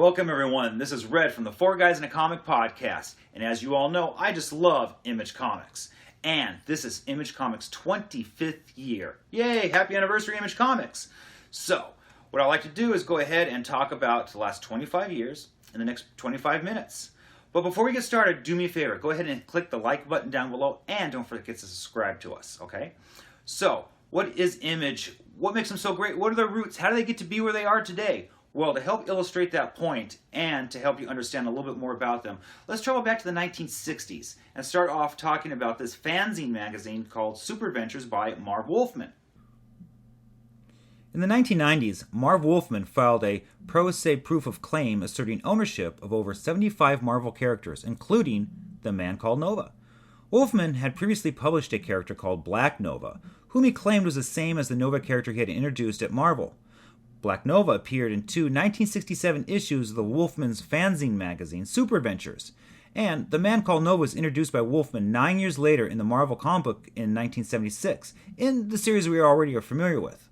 Welcome everyone, this is Red from the Four Guys in a Comic podcast, and as you all know, I just love Image Comics. And this is Image Comics' 25th year. Yay, happy anniversary Image Comics! So, what I like to do is go ahead and talk about the last 25 years in the next 25 minutes. But before we get started, do me a favor, go ahead and click the like button down below, and don't forget to subscribe to us, okay? So, what is Image? What makes them so great? What are their roots? How do they get to be where they are today? Well, to help illustrate that point and to help you understand a little bit more about them, let's travel back to the 1960s and start off talking about this fanzine magazine called Super Adventures by Marv Wolfman. In the 1990s, Marv Wolfman filed a pro se proof of claim asserting ownership of over 75 Marvel characters, including the Man called Nova. Wolfman had previously published a character called Black Nova, whom he claimed was the same as the Nova character he had introduced at Marvel. Black Nova appeared in two 1967 issues of the Wolfman's fanzine magazine, Super Adventures, and The Man Called Nova was introduced by Wolfman 9 years later in the Marvel comic book in 1976, in the series we already are familiar with.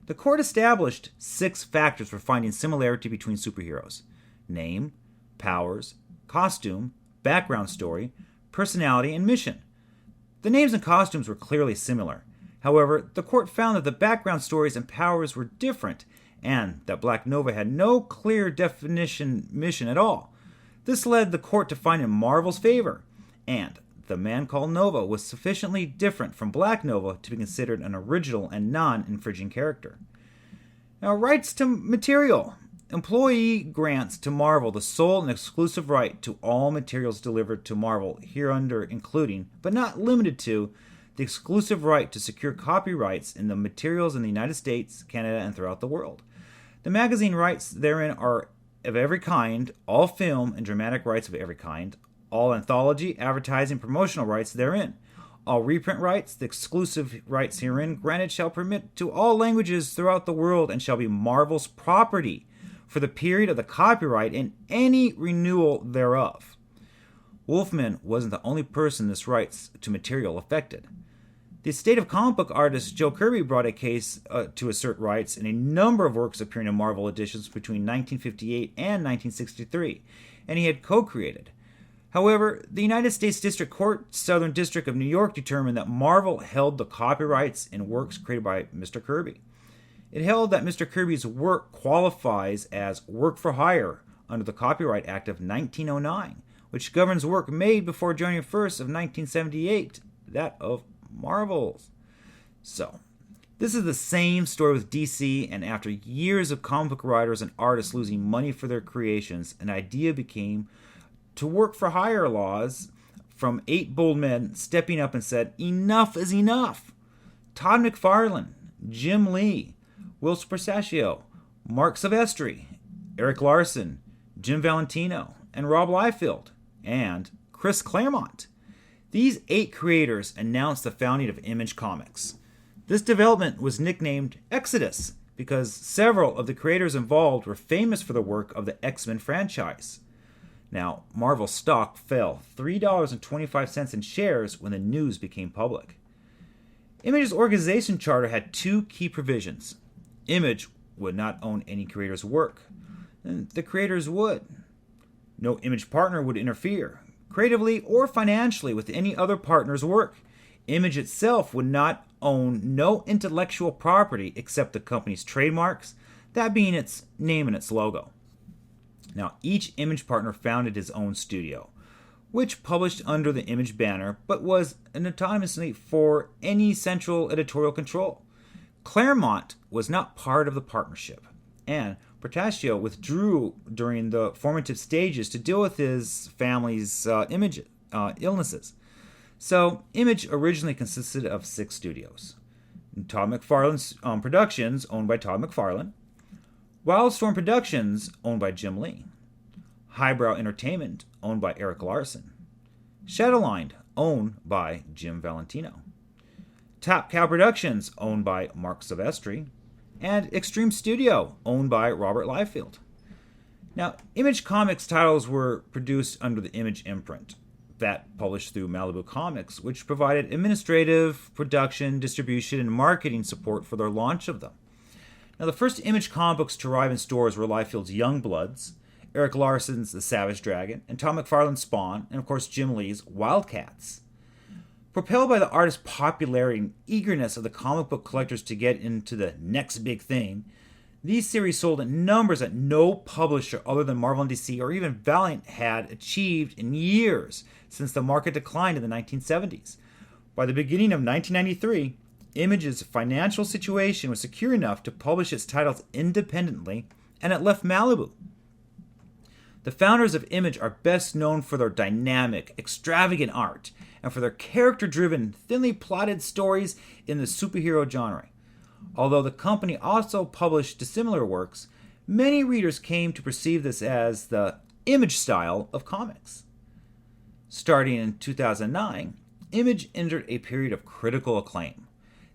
The court established 6 factors for finding similarity between superheroes: name, powers, costume, background story, personality, and mission. The names and costumes were clearly similar. However, the court found that the background stories and powers were different, and that Black Nova had no clear definition mission at all. This led the court to find in Marvel's favor, and The Man Called Nova was sufficiently different from Black Nova to be considered an original and non-infringing character. Now, rights to material. Employee grants to Marvel the sole and exclusive right to all materials delivered to Marvel, hereunder including, but not limited to, the exclusive right to secure copyrights in the materials in the United States, Canada, and throughout the world. The magazine rights therein are of every kind, all film and dramatic rights of every kind, all anthology, advertising, promotional rights therein, all reprint rights, the exclusive rights herein granted shall permit to all languages throughout the world and shall be Marvel's property for the period of the copyright and any renewal thereof. Wolfman wasn't the only person this rights to material affected. The estate of comic book artist Joe Kirby brought a case to assert rights in a number of works appearing in Marvel editions between 1958 and 1963, and he had co-created. However, the United States District Court, Southern District of New York, determined that Marvel held the copyrights in works created by Mr. Kirby. It held that Mr. Kirby's work qualifies as work for hire under the Copyright Act of 1909, which governs work made before January 1st of 1978, that of Marvel's. So, this is the same story with DC, and after years of comic book writers and artists losing money for their creations, an idea became to work for hire laws from 8 bold men stepping up and said, enough is enough. Todd McFarlane, Jim Lee, Will Speraccio, Mark Silvestri, Eric Larson, Jim Valentino, and Rob Liefeld, and Chris Claremont. These 8 creators announced the founding of Image Comics. This development was nicknamed Exodus because several of the creators involved were famous for the work of the X-Men franchise. Now, Marvel stock fell $3.25 in shares when the news became public. Image's organization charter had 2 key provisions. Image would not own any creator's work, and the creators would. No Image partner would interfere, creatively or financially, with any other partner's work. Image itself would not own no intellectual property except the company's trademarks, that being its name and its logo. Now, each Image partner founded his own studio, which published under the Image banner, but was autonomously for any central editorial control. Claremont was not part of the partnership, and Speraccio withdrew during the formative stages to deal with his family's illnesses. So, Image originally consisted of 6 studios. Todd McFarlane's Productions, owned by Todd McFarlane. Wildstorm Productions, owned by Jim Lee. Highbrow Entertainment, owned by Eric Larson. Shadowline, owned by Jim Valentino. Top Cow Productions, owned by Mark Silvestri. And Extreme Studio, owned by Robert Liefeld. Now, Image Comics titles were produced under the Image imprint, that published through Malibu Comics, which provided administrative, production, distribution, and marketing support for their launch of them. Now, the first Image comic books to arrive in stores were Liefeld's Youngbloods, Eric Larson's The Savage Dragon, and Todd McFarlane's Spawn, and of course Jim Lee's Wildcats. Propelled by the artist's popularity and eagerness of the comic book collectors to get into the next big thing, these series sold in numbers that no publisher other than Marvel and DC or even Valiant had achieved in years since the market declined in the 1970s. By the beginning of 1993, Image's financial situation was secure enough to publish its titles independently, and it left Malibu. The founders of Image are best known for their dynamic, extravagant art and for their character-driven, thinly plotted stories in the superhero genre. Although the company also published dissimilar works, many readers came to perceive this as the Image style of comics. Starting in 2009, Image entered a period of critical acclaim.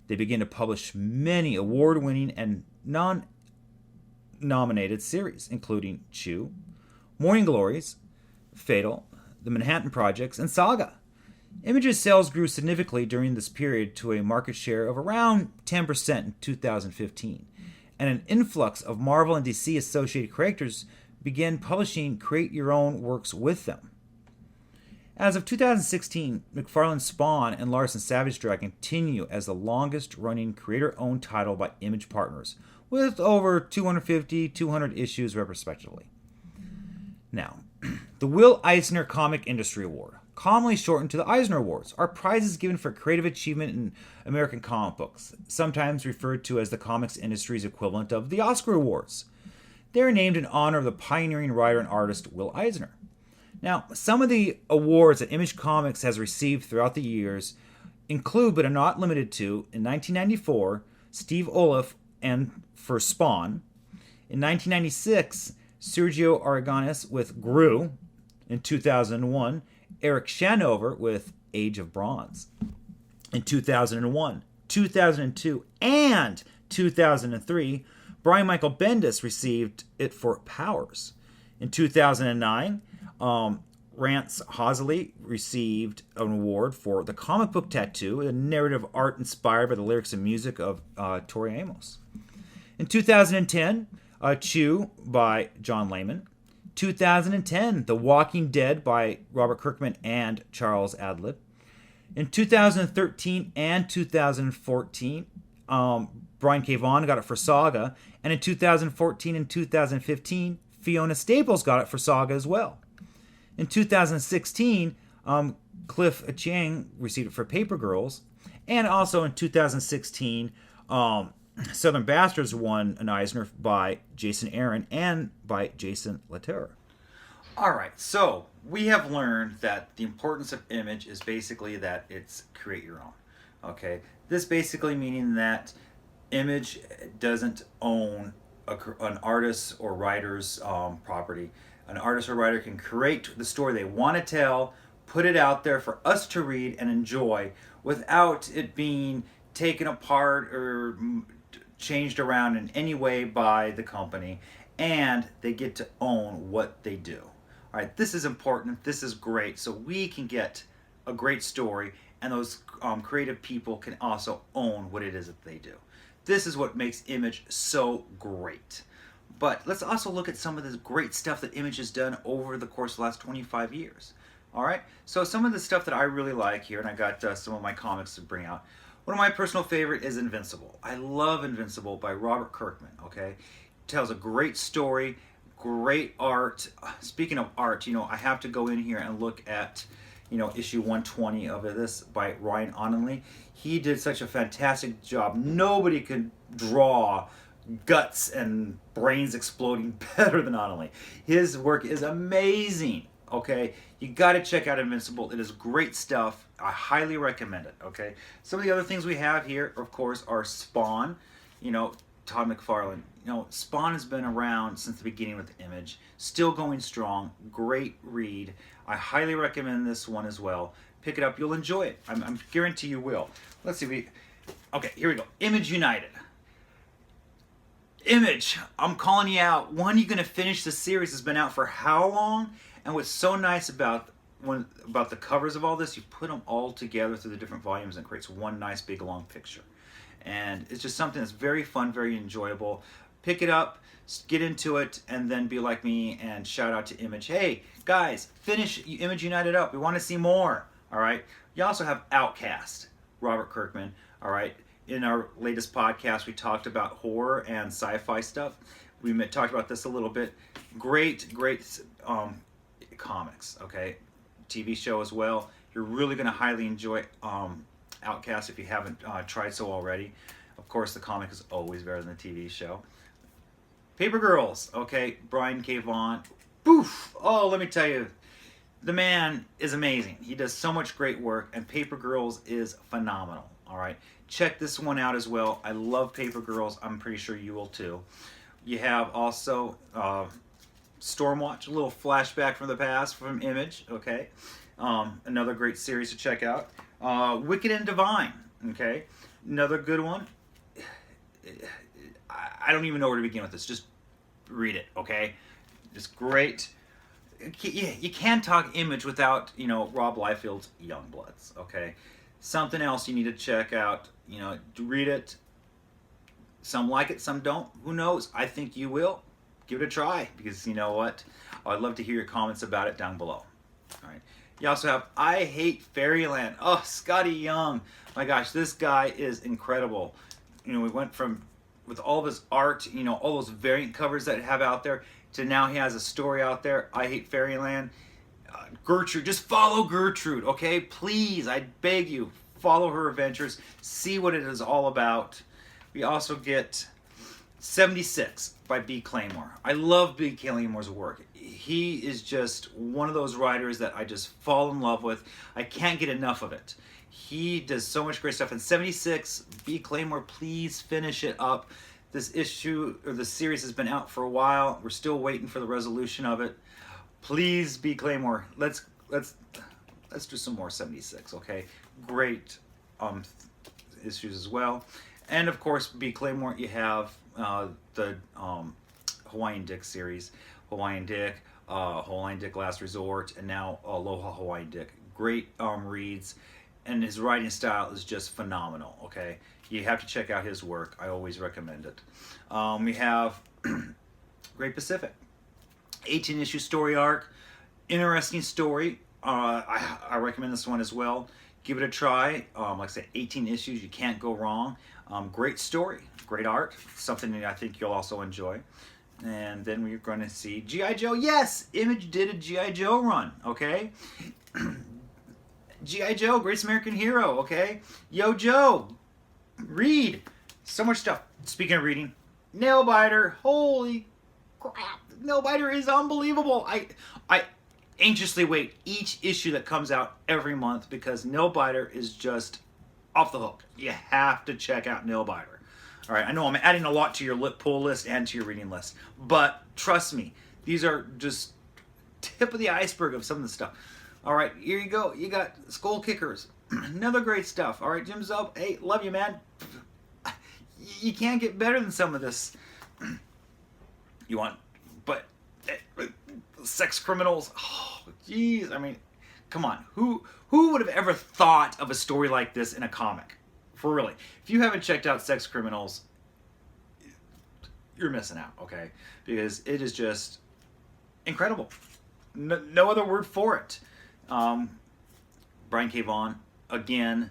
They began to publish many award-winning and non-nominated series, including Chew, Morning Glories, Fatal, The Manhattan Projects, and Saga. Image's sales grew significantly during this period to a market share of around 10% in 2015, and an influx of Marvel and DC associated creators began publishing create-your-own works with them. As of 2016, McFarlane's Spawn and Larson's Savage Dragon continue as the longest-running creator-owned title by Image partners, with over 200 issues respectively. Now, the Will Eisner Comic Industry Award, commonly shortened to the Eisner Awards, are prizes given for creative achievement in American comic books, sometimes referred to as the comics industry's equivalent of the Oscar Awards. They are named in honor of the pioneering writer and artist Will Eisner. Now, some of the awards that Image Comics has received throughout the years include, but are not limited to, in 1994, Steve Oliff and for Spawn. In 1996, Sergio Aragonés with Gru. In 2001, Eric Shanover with Age of Bronze. In 2001, 2002, and 2003, Brian Michael Bendis received it for Powers. In 2009, Rance Hosley received an award for The Comic Book Tattoo, a narrative art inspired by the lyrics and music of Tori Amos. In 2010, Chew by John Layman. 2010, The Walking Dead by Robert Kirkman and Charles Adlib. In 2013 and 2014, Brian K. Vaughan got it for Saga. And in 2014 and 2015, Fiona Staples got it for Saga as well. In 2016, Cliff Chiang received it for Paper Girls. And also in 2016, Southern Bastards won an Eisner by Jason Aaron and by Jason Latour. All right, so we have learned that the importance of Image is basically that it's create your own. Okay, this basically meaning that Image doesn't own an artist or writer's property. An artist or writer can create the story they want to tell, put it out there for us to read and enjoy without it being taken apart or changed around in any way by the company, and they get to own what they do. All right, this is important. This is great. So we can get a great story, and those creative people can also own what it is that they do. This is what makes Image so great. But let's also look at some of the great stuff that Image has done over the course of the last 25 years. All right, so some of the stuff that I really like here, and I got some of my comics to bring out. One of my personal favorite is Invincible. I love Invincible by Robert Kirkman, okay? Tells a great story, great art. Speaking of art, I have to go in here and look at, issue 120 of this by Ryan Onley. He did such a fantastic job. Nobody could draw guts and brains exploding better than Onley. His work is amazing. Okay, you got to check out Invincible. It is great stuff. I highly recommend it. Okay, some of the other things we have here, of course, are Spawn. Todd McFarlane. Spawn has been around since the beginning with Image, still going strong. Great read. I highly recommend this one as well. Pick it up. You'll enjoy it. I'm guarantee you will. Let's see. Okay, here we go. Image United. Image, I'm calling you out. When are you going to finish the series? It's been out for how long? And what's so nice about the covers of all this, you put them all together through the different volumes and it creates one nice big long picture. And it's just something that's very fun, very enjoyable. pick it up, get into it, and then be like me and shout out to Image. Hey, guys, finish Image United up. We want to see more. All right. You also have Outcast, Robert Kirkman. All right. In our latest podcast, we talked about horror and sci-fi stuff. We talked about this a little bit. Great comics. Okay. TV show as well. You're really going to highly enjoy Outcast if you haven't tried so already. Of course, the comic is always better than the TV show. Paper Girls, okay, Brian K. Vaughan. Boof! Oh, let me tell you, the man is amazing. He does so much great work, and Paper Girls is phenomenal, all right? Check this one out as well. I love Paper Girls. I'm pretty sure you will too. You have also Stormwatch, a little flashback from the past from Image, okay? Another great series to check out. Wicked and Divine, okay? Another good one. I don't even know where to begin with this. Just read it, okay? It's great. You can't talk Image without, Rob Liefeld's Youngbloods, okay? Something else you need to check out, read it. Some like it, some don't. Who knows? I think you will. Give it a try, because you know what? I'd love to hear your comments about it down below. All right. You also have I Hate Fairyland. Oh, Scotty Young. My gosh, this guy is incredible. We went from, with all of his art, all those variant covers that have out there, to now he has a story out there, I Hate Fairyland. Gertrude, just follow Gertrude, okay? Please, I beg you, follow her adventures. See what it is all about. We also get 76 by B. Claymore. I love B. Claymore's work. He is just one of those writers that I just fall in love with. I can't get enough of it. He does so much great stuff. In 76, B. Claymore, please finish it up. This issue, or the series, has been out for a while. We're still waiting for the resolution of it. Please, B. Claymore, let's do some more 76, okay? Great issues as well. And of course, B. Claymore, you have the Hawaiian Dick series. Hawaiian Dick Last Resort, and now Aloha Hawaiian Dick. Great reads, and his writing style is just phenomenal, okay? You have to check out his work. I always recommend it. We have Great Pacific. 18-issue story arc. Interesting story. I recommend this one as well. Give it a try. Like I said, 18 issues. You can't go wrong. Great story. Great art. Something that I think you'll also enjoy. And then we're going to see G.I. Joe. Yes! Image did a G.I. Joe run. Okay? G.I. Joe, Greatest American Hero. Okay? Yo, Joe. Read. So much stuff. Speaking of reading, Nailbiter. Holy crap. Nailbiter is unbelievable. I anxiously wait each issue that comes out every month, because Nailbiter is just off the hook. You have to check out Nailbiter. All right, I know I'm adding a lot to your pull list and to your reading list, but trust me, these are just tip of the iceberg of some of the stuff. All right, here you go. You got Skull Kickers. Another great stuff. All right, Jim Zub, hey, love you, man. You can't get better than some of this. You want, but Sex Criminals. Oh, jeez. I mean, come on. Who would have ever thought of a story like this in a comic? For really. If you haven't checked out Sex Criminals, you're missing out, okay? Because it is just incredible. No other word for it. Brian K. Vaughan, again,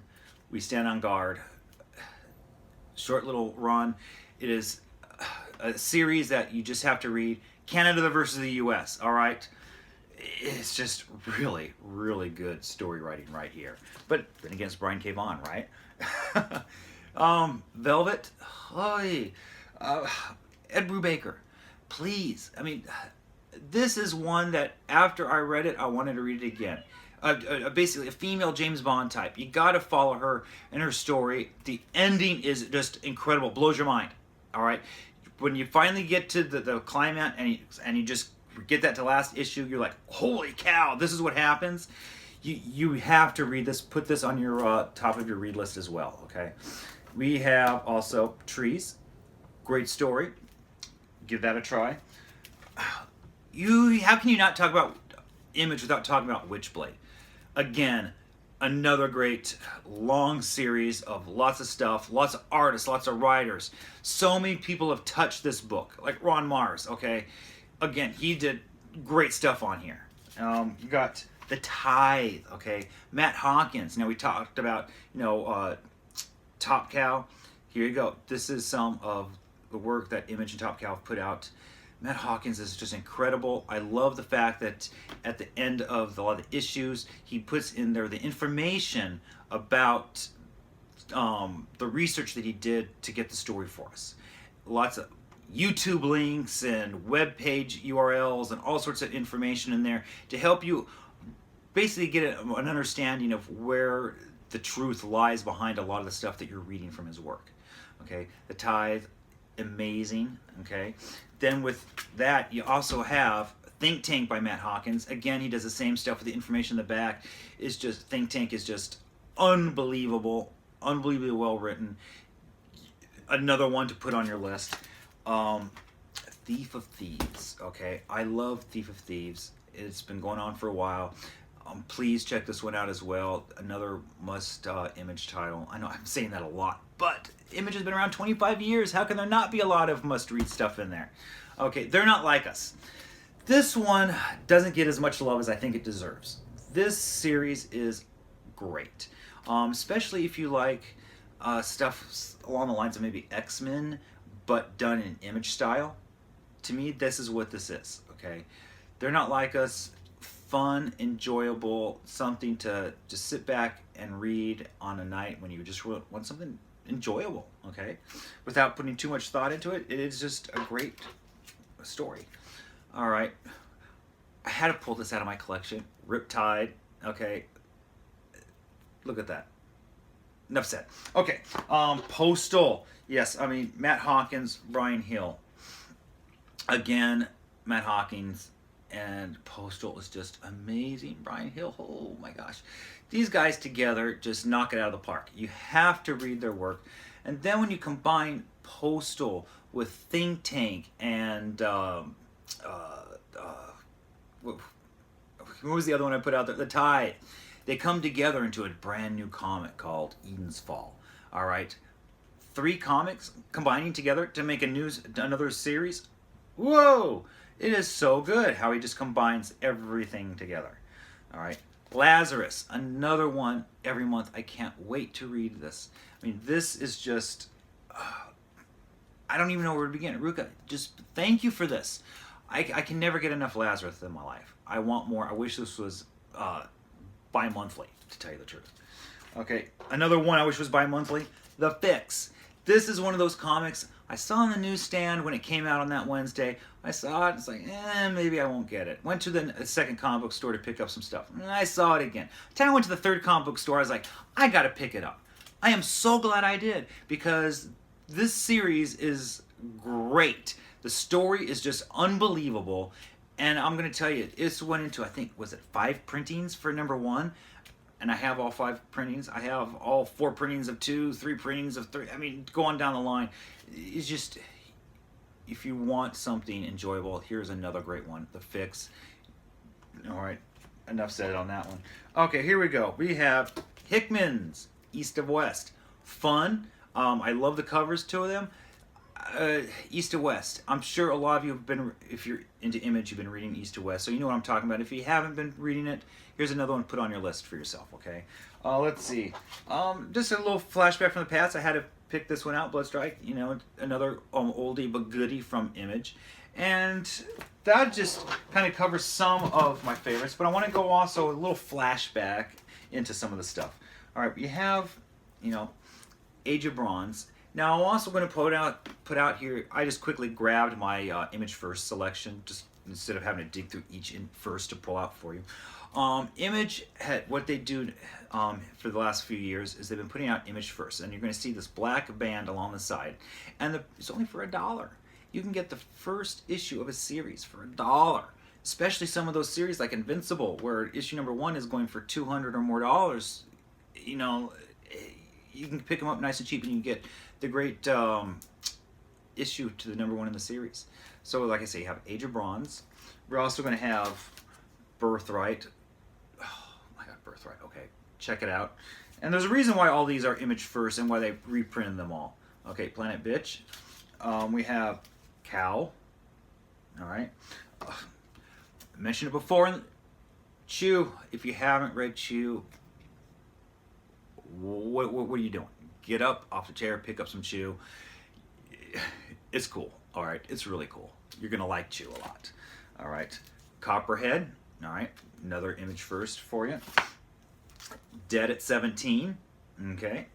we stand on guard. Short little run. It is a series that you just have to read. Canada versus the U.S., all right? It's just really, really good story writing right here. But then again, it's Brian K. Vaughan, right? Velvet, Ed Brubaker, please. I mean, this is one that after I read it, I wanted to read it again. Basically, a female James Bond type. You got to follow her and her story. The ending is just incredible, blows your mind. All right, when you finally get to the climax and you just get that to last issue, you're like, holy cow, this is what happens. You have to read this. Put this on your top of your read list as well, okay? We have also Trees. Great story. Give that a try. How can you not talk about Image without talking about Witchblade? Again, Another great long series of lots of stuff, lots of artists, lots of writers. So many people have touched this book, like Ron Mars. Okay, again, he did great stuff on here. You got The Tithe. Okay, Matt Hawkins. Now we talked about Top Cow. Here you go. This is some of the work that Image and Top Cow have put out. Matt Hawkins is just incredible. I love the fact that at the end of a lot of the issues, he puts in there the information about the research that he did to get the story for us. Lots of YouTube links and web page URLs and all sorts of information in there to help you basically get an understanding of where the truth lies behind a lot of the stuff that you're reading from his work. Okay, The Tithe, amazing. Okay, then with that you also have Think Tank by Matt Hawkins. Again, he does the same stuff with the information in the back. It's just, Think Tank is just unbelievable, unbelievably well written. Another one to put on your list. Thief of Thieves. Okay, I love Thief of Thieves. It's been going on for a while. Please check this one out as well. Another must Image title. I know I'm saying that a lot, but Image has been around 25 years. How can there not be a lot of must-read stuff in there? Okay, they're not like us. This one doesn't get as much love as I think it deserves. This series is great, especially if you like stuff along the lines of maybe X-Men, but done in Image style. To me, this is what this is. Okay, they're not like us. Fun, enjoyable, something to just sit back and read on a night when you just want something enjoyable, okay? Without putting too much thought into it. It is just a great story. All right. I had to pull this out of my collection. Riptide, okay? Look at that. Enough said. Okay, Postal. Yes, I mean, Matt Hawkins, Brian Hill. Again, Matt Hawkins and Postal is just amazing. Brian Hill, oh my gosh. These guys together just knock it out of the park. You have to read their work. And then when you combine Postal with Think Tank and what was the other one I put out there? The Tithe. They come together into a brand new comic called Eden's Fall. All right. 3 comics combining together to make another series. Whoa! It is so good how he just combines everything together. All right. Lazarus, another one every month. I can't wait to read this. I mean, this is just, I don't even know where to begin. Ruka, just thank you for this. I can never get enough Lazarus in my life. I want more. I wish this was bi-monthly, to tell you the truth. Okay, another one I wish was bi-monthly, The Fix. This is one of those comics I saw on the newsstand when it came out on that Wednesday. I saw it, it's like, maybe I won't get it. Went to the second comic book store to pick up some stuff, and I saw it again. Then I went to the third comic book store, I was like, I gotta pick it up. I am so glad I did, because this series is great. The story is just unbelievable, and I'm gonna tell you, it went into, I think, was it 5 printings for number 1? And I have all 5 printings. I have all 4 printings of 2, 3 printings of 3. I mean, go on down the line. It's just, if you want something enjoyable, here's another great one, The Fix. All right, enough said on that one. Okay, here we go. We have Hickman's East of West. Fun. I love the covers to them. East of West. I'm sure a lot of you have been, if you're into Image, you've been reading East of West, so you know what I'm talking about. If you haven't been reading it, here's another one put on your list for yourself, okay? Let's see. Just a little flashback from the past. I had to pick this one out, Bloodstrike. You know, another oldie but goodie from Image. And that just kind of covers some of my favorites, but I want to go also a little flashback into some of the stuff. All right, we have, you know, Age of Bronze. Now, I'm also going to put out here, I just quickly grabbed my Image First selection, just instead of having to dig through each first to pull out for you. Image, what they do for the last few years is they've been putting out Image First, and you're going to see this black band along the side, and it's only for $1. You can get the first issue of a series for $1. Especially some of those series like Invincible, where issue number 1 is going for $200 or more dollars. You know, you can pick them up nice and cheap, and you can get the great issue to the number 1 in the series. So, like I say, you have Age of Bronze. We're also going to have Birthright. Oh my God, Birthright. Okay, check it out. And there's a reason why all these are image first and why they reprinted them all. Okay, Planet Bitch. We have Cow. All right. I mentioned it before. Chew. If you haven't read Chew, what are you doing? Get up off the chair, pick up some Chew. It's cool. All right. It's really cool. You're going to like Chew a lot. All right. Copperhead. All right. Another image first for you. Dead at 17. Okay.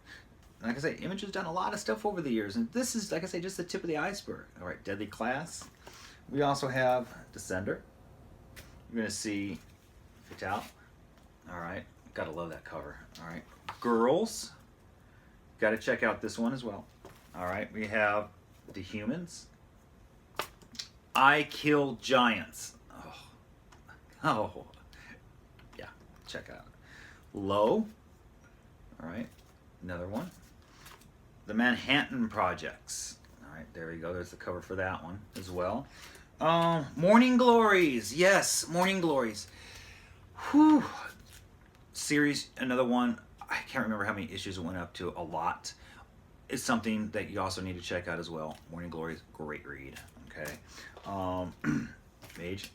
Like I say, Image has done a lot of stuff over the years, and this is, like I say, just the tip of the iceberg. All right. Deadly Class. We also have Descender. You're going to see Fatale. All right. Gotta love that cover. All right. Girls. Got to check out this one as well. All right. We have The Humans. I Kill Giants. Oh. Yeah. Check out. Low. All right. Another one. The Manhattan Projects. All right. There we go. There's the cover for that one as well. Morning Glories. Yes. Morning Glories. Whew. Series. Another one. I can't remember how many issues it went up to. A lot. It's something that you also need to check out as well. Morning Glories. Great read. Okay. Mage.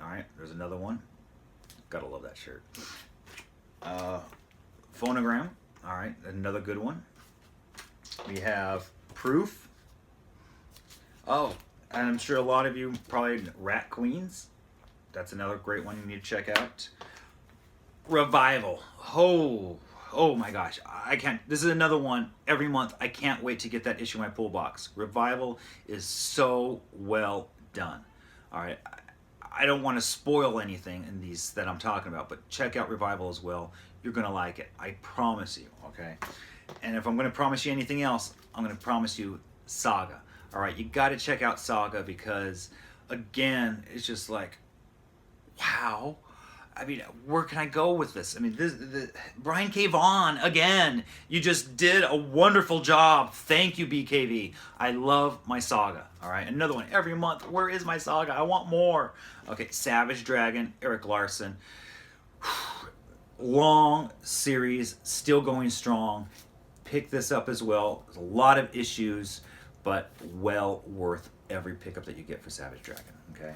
All right. There's another one. Gotta love that shirt. Phonogram. All right. Another good one. We have Proof. Oh, and I'm sure a lot of you probably Rat Queens. That's another great one you need to check out. Revival. Oh my gosh. I can't. This is another one every month. I can't wait to get that issue in my pull box. Revival is so well done. All right. I don't want to spoil anything in these that I'm talking about, but check out Revival as well. You're going to like it. I promise you, okay? And if I'm going to promise you anything else, I'm going to promise you Saga. All right, you got to check out Saga because, again, it's just like, wow. I mean, where can I go with this? I mean, Brian K. Vaughan, again, you just did a wonderful job. Thank you, BKV. I love my Saga. All right, another one every month. Where is my Saga? I want more. Okay, Savage Dragon, Eric Larson. Long series, still going strong. Pick this up as well. There's a lot of issues, but well worth every pickup that you get for Savage Dragon. Okay.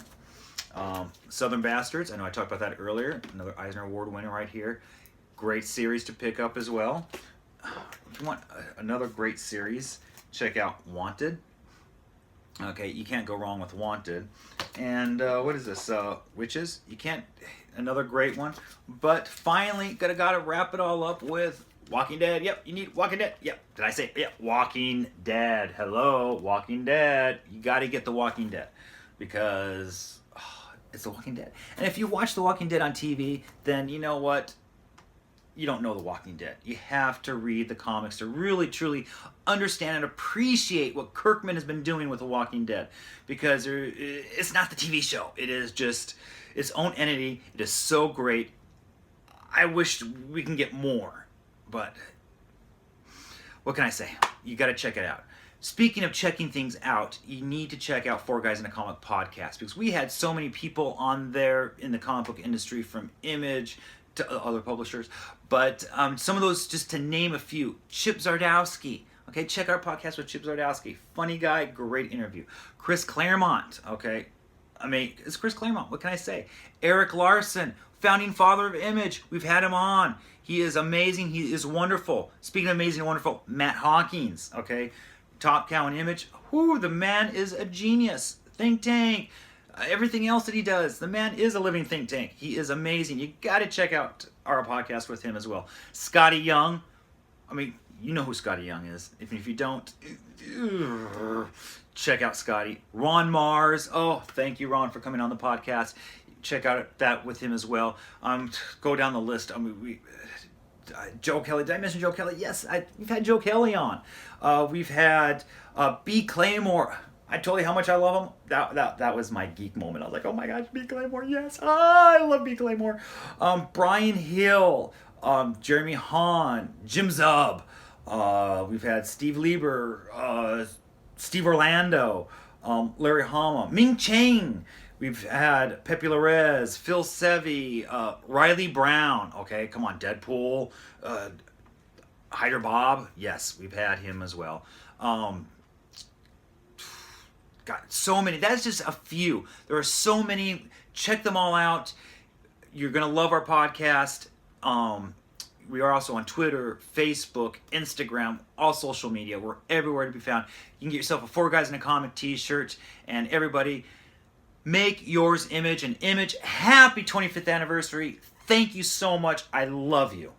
Southern Bastards. I know I talked about that earlier. Another Eisner Award winner right here. Great series to pick up as well. If you want another great series, check out Wanted. Okay, you can't go wrong with Wanted. And what is this? Witches. You can't. Another great one. But finally, gotta wrap it all up with Walking Dead. Yep, you need Walking Dead. Yep. Did I say it? Yep. Walking Dead. Hello, Walking Dead. You gotta get The Walking Dead because it's The Walking Dead. And if you watch The Walking Dead on TV, then you know what? You don't know The Walking Dead. You have to read the comics to really, truly understand and appreciate what Kirkman has been doing with The Walking Dead. Because it's not the TV show. It is just its own entity. It is so great. I wish we can get more. But what can I say? You got to check it out. Speaking of checking things out, you need to check out Four Guys in a Comic podcast because we had so many people on there in the comic book industry from Image to other publishers. But some of those, just to name a few, Chip Zdarsky. Okay, check our podcast with Chip Zdarsky. Funny guy, great interview. Chris Claremont. Okay, I mean, it's Chris Claremont. What can I say? Eric Larson, founding father of Image. We've had him on. He is amazing. He is wonderful. Speaking of amazing and wonderful, Matt Hawkins. Okay. Top Cow and Image. Whoo, the man is a genius. Think Tank. Everything else that he does. The man is a living think tank. He is amazing. You got to check out our podcast with him as well. Scotty Young. I mean, you know who Scotty Young is. If you don't, check out Scotty. Ron Mars. Oh, thank you, Ron, for coming on the podcast. Check out that with him as well. Go down the list. I mean, Joe Kelly. Did I mention Joe Kelly? Yes, we've had Joe Kelly on. We've had B. Claymore. I told you how much I love him. That was my geek moment. I was like, oh my gosh, B. Claymore, yes. I love B. Claymore. Brian Hill, Jeremy Hahn, Jim Zub. We've had Steve Lieber, Steve Orlando, Larry Hama, Ming Chang. We've had Pepe Larez, Phil Sevy, Riley Brown. Okay, come on, Deadpool, Hyder Bob. Yes, we've had him as well. Got so many. That's just a few. There are so many. Check them all out. You're gonna love our podcast. We are also on Twitter, Facebook, Instagram, all social media. We're everywhere to be found. You can get yourself a 4 Guys in a Comic t-shirt. And everybody, make yours Image an image. Happy 25th anniversary. Thank you so much. I love you.